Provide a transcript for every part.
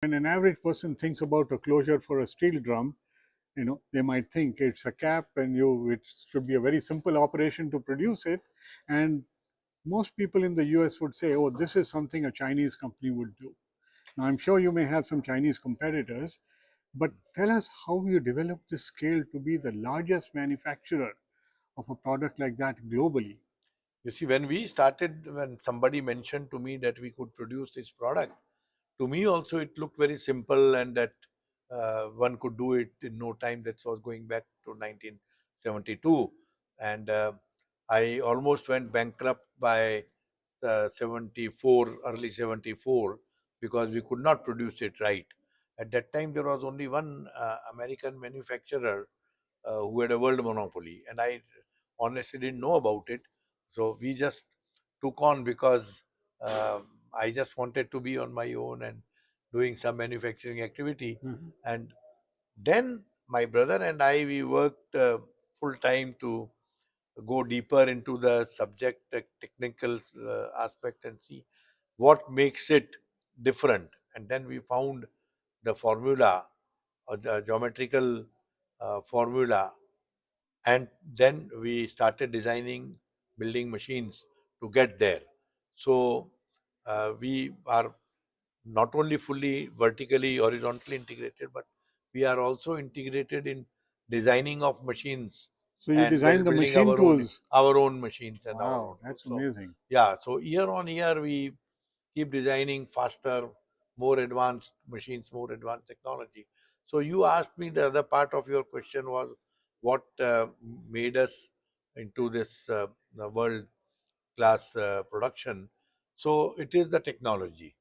When an average person thinks about a closure for a steel drum, they might think it's a cap and it should be a very simple operation to produce it. And most people in the US would say, oh, this is something a Chinese company would do. Now, I'm sure you may have some Chinese competitors, but tell us how you developed this scale to be the largest manufacturer of a product like that globally. You see, when we started, when somebody mentioned to me that we could produce this product, to me also it looked very simple and that one could do it in no time. That was going back to 1972. And I almost went bankrupt by 74, early 74, because we could not produce it right. At that time, there was only one American manufacturer who had a world monopoly, and I honestly didn't know about it. So we just took on because I just wanted to be on my own and doing some manufacturing activity. Mhm. And then my brother and I, we worked full time to go deeper into the subject, technical aspect, and see what makes it different. And then we found the formula, or the geometrical formula, and then we started designing, building machines to get there. So we are not only fully vertically, horizontally integrated, but we are also integrated in designing of machines So you and designed the building machine tools. our own machines and our Wow, own tools. that's So amazing. yeah, so year on year we keep designing faster, more advanced machines, more advanced technology. So you asked me, the other part of your question was what made us into this world class production. So it is the technology.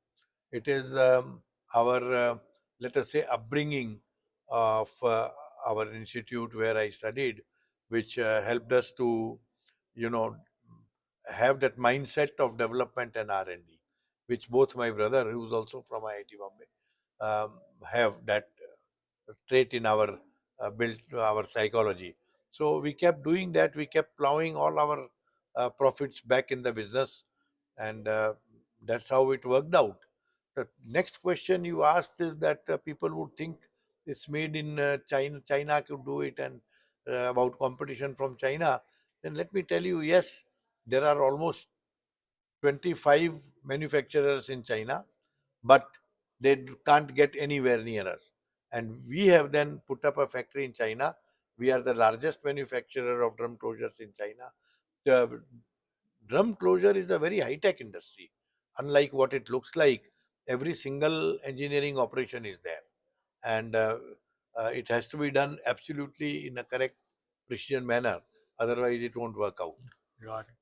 It is our, let us say, upbringing of our institute where I studied, which helped us to, you know, have that mindset of development and R&D, which both my brother, who is also from IIT Bombay, have that trait in our built our psychology. So we kept doing that. We kept plowing all our profits back in the business, and that's how it worked out. The next question you asked is that people would think it's made in China. China could do it, and about competition from China. Then let me tell you, yes, there are almost 25 manufacturers in China, but they can't get anywhere near us. And we have then put up a factory in China. We are the largest manufacturer of drum closures in China. The drum closure is a very high tech industry. Unlike what it looks like, every single engineering operation is there. And it has to be done absolutely in a correct precision manner. Otherwise, it won't work out. Got it.